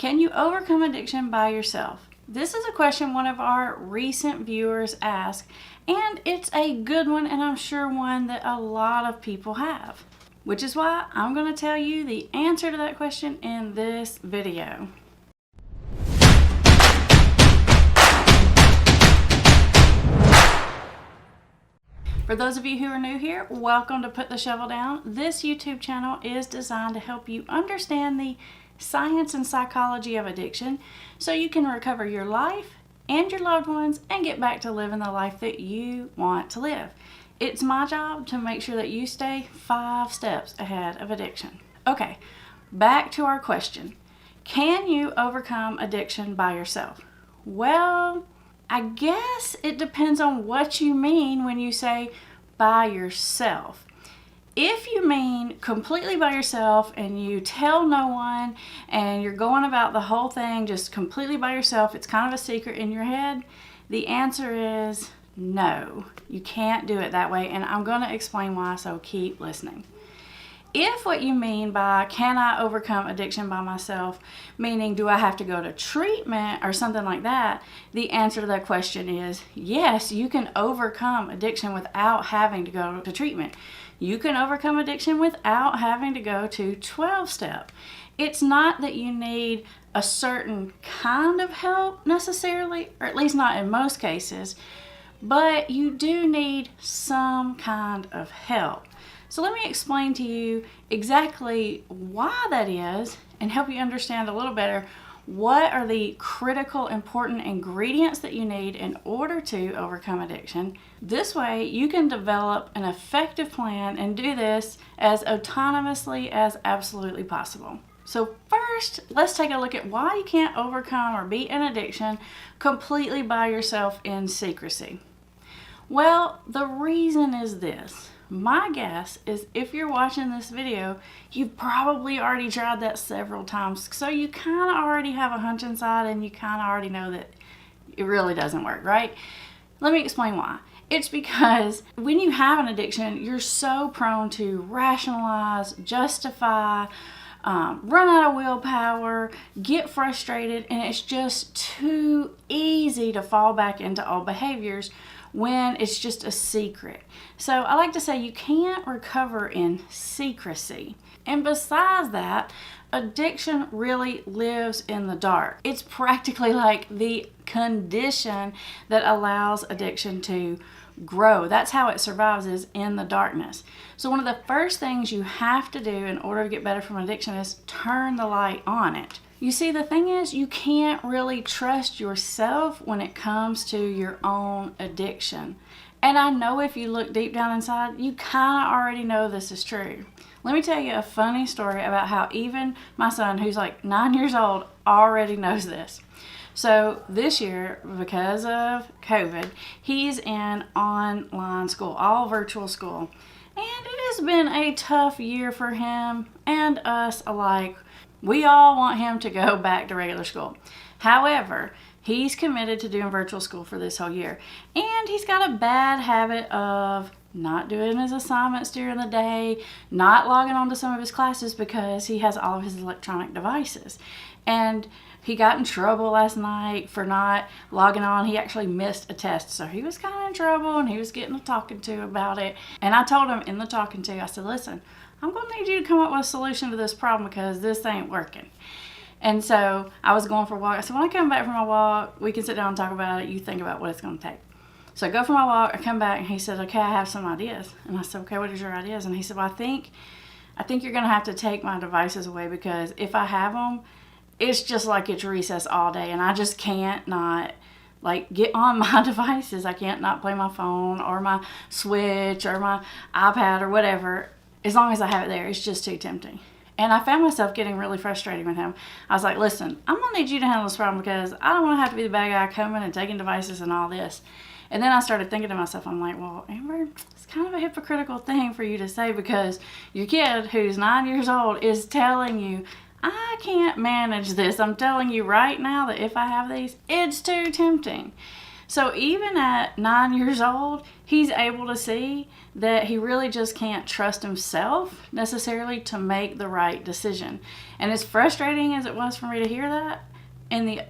Can you overcome addiction by yourself? This is a question one of our recent viewers asked, and it's a good one, and I'm sure one that a lot of people have. Which is why I'm going to tell you the answer to that question in this video. For those of you who are new here, welcome to Put the Shovel Down. This YouTube channel is designed to help you understand the science and psychology of addiction so you can recover your life and your loved ones and get back to living the life that you want to live. It's my job to make sure that you stay 5 steps ahead of addiction. Okay, back to our question. Can you overcome addiction by yourself? Well, I guess it depends on what you mean when you say by yourself. If you mean completely by yourself and you tell no one and you're going about the whole thing just completely by yourself, it's kind of a secret in your head, the answer is no. You can't do it that way, and I'm going to explain why, so keep listening. If what you mean by can I overcome addiction by myself, meaning do I have to go to treatment or something like that, the answer to that question is yes, you can overcome addiction without having to go to treatment. You can overcome addiction without having to go to 12-step. It's not that you need a certain kind of help necessarily, or at least not in most cases, but you do need some kind of help. So let me explain to you exactly why that is and help you understand a little better what are the critical important ingredients that you need in order to overcome addiction. This way you can develop an effective plan and do this as autonomously as absolutely possible. So first, let's take a look at why you can't overcome or beat an addiction completely by yourself in secrecy. Well, the reason is this. My guess is if you're watching this video, you've probably already tried that several times. So you kind of already have a hunch inside and you kind of already know that it really doesn't work, right? Let me explain why. It's because when you have an addiction, you're so prone to rationalize, justify, run out of willpower, get frustrated, and it's just too easy to fall back into old behaviors when it's just a secret. So I like to say you can't recover in secrecy. And besides that, addiction really lives in the dark. It's practically like the condition that allows addiction to grow. That's how it survives, is in the darkness. So one of the first things you have to do in order to get better from addiction is turn the light on it. You see, the thing is, you can't really trust yourself when it comes to your own addiction. And I know if you look deep down inside, you kind of already know this is true. Let me tell you a funny story about how even my son, who's like 9 years old, already knows this. So this year, because of COVID, he's in online school, all virtual school. And it has been a tough year for him and us alike. We all want him to go back to regular school. However, he's committed to doing virtual school for this whole year. And he's got a bad habit of not doing his assignments during the day, not logging on to some of his classes because he has all of his electronic devices. And he got in trouble last night for not logging on. He actually missed a test. So he was kind of in trouble and he was getting a talking to about it. And I told him in the talking to, I said, listen, I'm going to need you to come up with a solution to this problem because this ain't working. And so I was going for a walk. I said, when I come back from my walk, we can sit down and talk about it. You think about what it's going to take. So I go for my walk. I come back and he said, okay, I have some ideas. And I said, okay, what is your ideas? And he said, well, I think you're going to have to take my devices away because if I have them, it's just like it's recess all day. And I just can't not get on my devices. I can't not play my phone or my Switch or my iPad or whatever. As long as I have it there, it's just too tempting. And I found myself getting really frustrated with him. I was like, listen, I'm going to need you to handle this problem because I don't want to have to be the bad guy coming and taking devices and all this. And then I started thinking to myself, I'm like, well, Amber, it's kind of a hypocritical thing for you to say because your kid who's 9 years old is telling you, I can't manage this. I'm telling you right now that if I have these, it's too tempting. So even at 9 years old, he's able to see that he really just can't trust himself necessarily to make the right decision. And as frustrating as it was for me to hear that,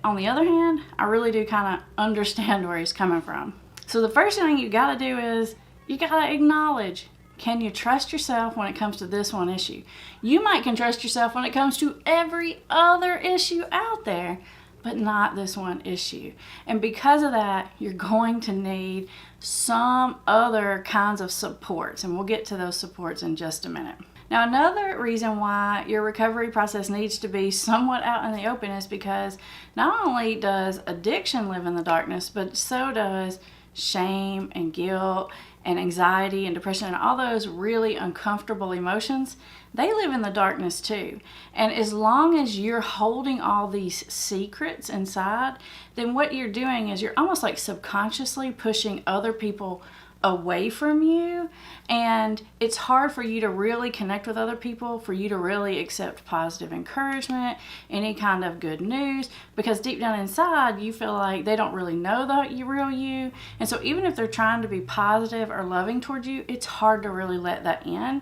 on the other hand, I really do kind of understand where he's coming from. So the first thing you got to do is you got to acknowledge, can you trust yourself when it comes to this one issue? You might can trust yourself when it comes to every other issue out there, but not this one issue. And because of that, you're going to need some other kinds of supports, and we'll get to those supports in just a minute. Now, another reason why your recovery process needs to be somewhat out in the open is because not only does addiction live in the darkness, but so does shame and guilt and anxiety and depression and all those really uncomfortable emotions. They live in the darkness too. And as long as you're holding all these secrets inside, then what you're doing is you're almost like subconsciously pushing other people away from you, and it's hard for you to really connect with other people, for you to really accept positive encouragement, any kind of good news, because deep down inside you feel like they don't really know the real you. And so even if they're trying to be positive or loving towards you, it's hard to really let that in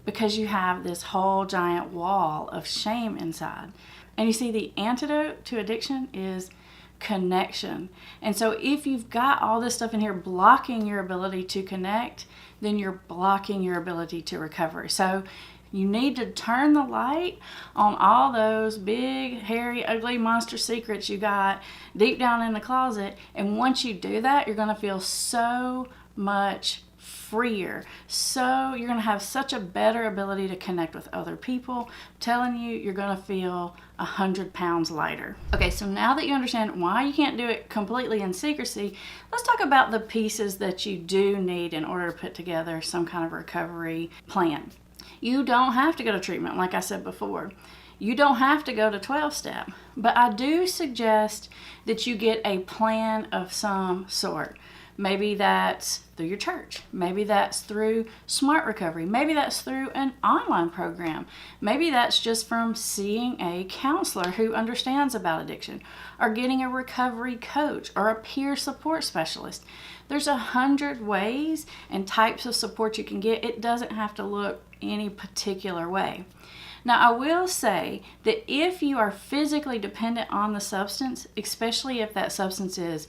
because you have this whole giant wall of shame inside. And you see, the antidote to addiction is connection. And so if you've got all this stuff in here blocking your ability to connect, then you're blocking your ability to recover. So you need to turn the light on all those big, hairy, ugly monster secrets you got deep down in the closet. And once you do that, you're going to feel so much freer. So you're going to have such a better ability to connect with other people. I'm telling you, you're going to feel 100 pounds lighter. Okay, so now that you understand why you can't do it completely in secrecy, let's talk about the pieces that you do need in order to put together some kind of recovery plan. You don't have to go to treatment, like I said before. You don't have to go to 12-step, but I do suggest that you get a plan of some sort. Maybe that's through your church. Maybe that's through Smart Recovery. Maybe that's through an online program. Maybe that's just from seeing a counselor who understands about addiction, or getting a recovery coach or a peer support specialist. There's 100 ways and types of support you can get. It doesn't have to look any particular way. Now, I will say that if you are physically dependent on the substance, especially if that substance is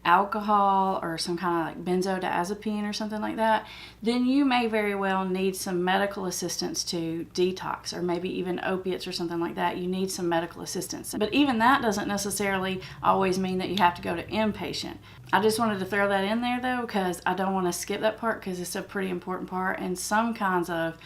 alcohol or some kind of like benzodiazepine or something like that, then you may very well need some medical assistance to detox, or maybe even opiates or something like that. You need some medical assistance. But even that doesn't necessarily always mean that you have to go to inpatient. I just wanted to throw that in there though, because I don't want to skip that part, because it's a pretty important part, and some kinds of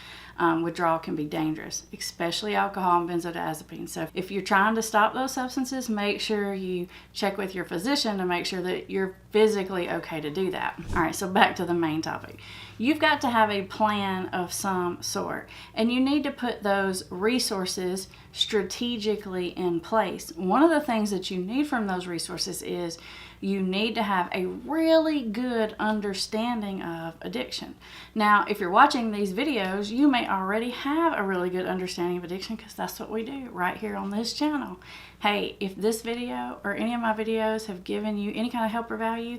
withdrawal can be dangerous, especially alcohol and benzodiazepine. So if you're trying to stop those substances, make sure you check with your physician to make sure that you're physically okay to do that. All right, so back to the main topic. You've got to have a plan of some sort, and you need to put those resources strategically in place. One of the things that you need from those resources is you need to have a really good understanding of addiction. Now, if you're watching these videos, you may already have a really good understanding of addiction, because that's what we do right here on this channel. Hey, if this video or any of my videos have given you any kind of help or value,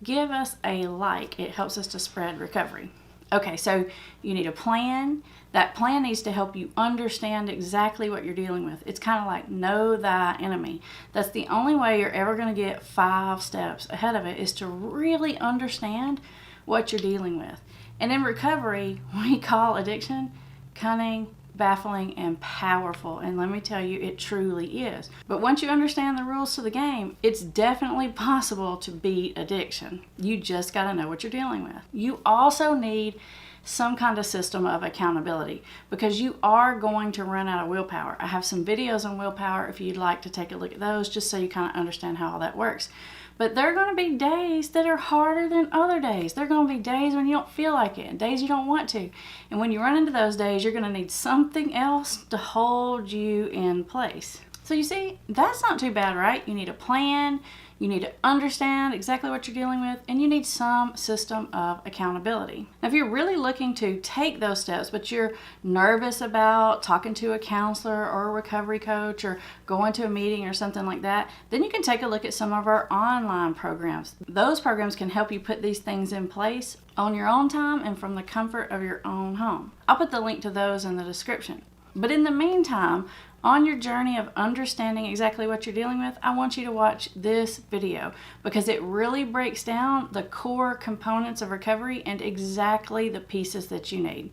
give us a like. It helps us to spread recovery. Okay, so you need a plan. That plan needs to help you understand exactly what you're dealing with. It's kind of like know thy enemy. That's the only way you're ever going to get 5 steps ahead of it, is to really understand what you're dealing with. And in recovery, we call addiction cunning, baffling, and powerful. And let me tell you, it truly is. But once you understand the rules to the game, it's definitely possible to beat addiction. You just got to know what you're dealing with. You also need some kind of system of accountability, because you are going to run out of willpower. I have some videos on willpower if you'd like to take a look at those, just so you kind of understand how all that works. But there are going to be days that are harder than other days. There are going to be days when you don't feel like it, and days you don't want to. And when you run into those days, you're going to need something else to hold you in place. So you see, that's not too bad, right? You need a plan, you need to understand exactly what you're dealing with, and you need some system of accountability. Now, if you're really looking to take those steps, but you're nervous about talking to a counselor or a recovery coach or going to a meeting or something like that, then you can take a look at some of our online programs. Those programs can help you put these things in place on your own time and from the comfort of your own home. I'll put the link to those in the description. But in the meantime, on your journey of understanding exactly what you're dealing with, I want you to watch this video because it really breaks down the core components of recovery and exactly the pieces that you need.